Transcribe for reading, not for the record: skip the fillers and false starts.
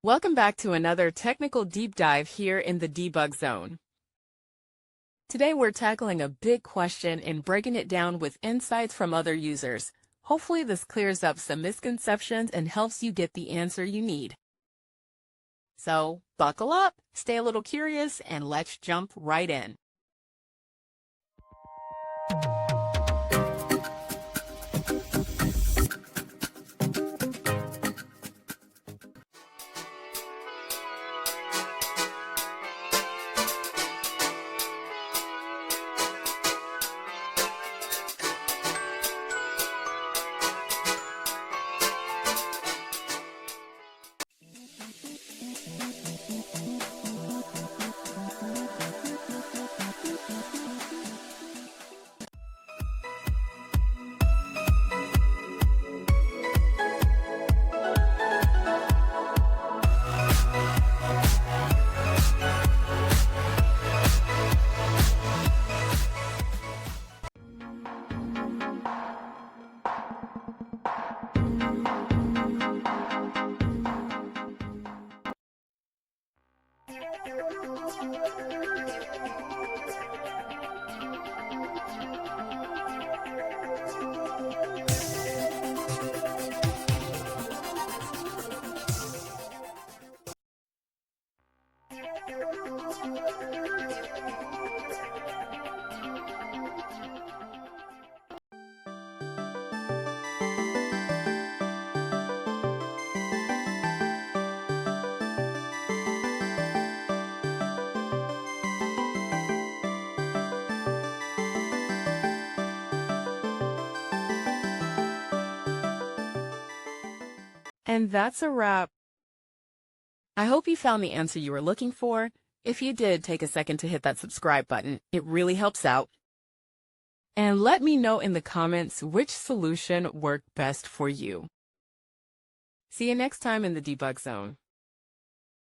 Welcome back to another technical deep dive here in the debug zone. Today we're tackling a big question and breaking it down with insights from other users. Hopefully this clears up some misconceptions and helps you get the answer you need. So buckle up, stay a little curious, and let's jump right in. And that's a wrap. I hope you found the answer you were looking for. If you did, take a second to hit that subscribe button. It really helps out. And let me know in the comments which solution worked best for you. See you next time in the debug zone.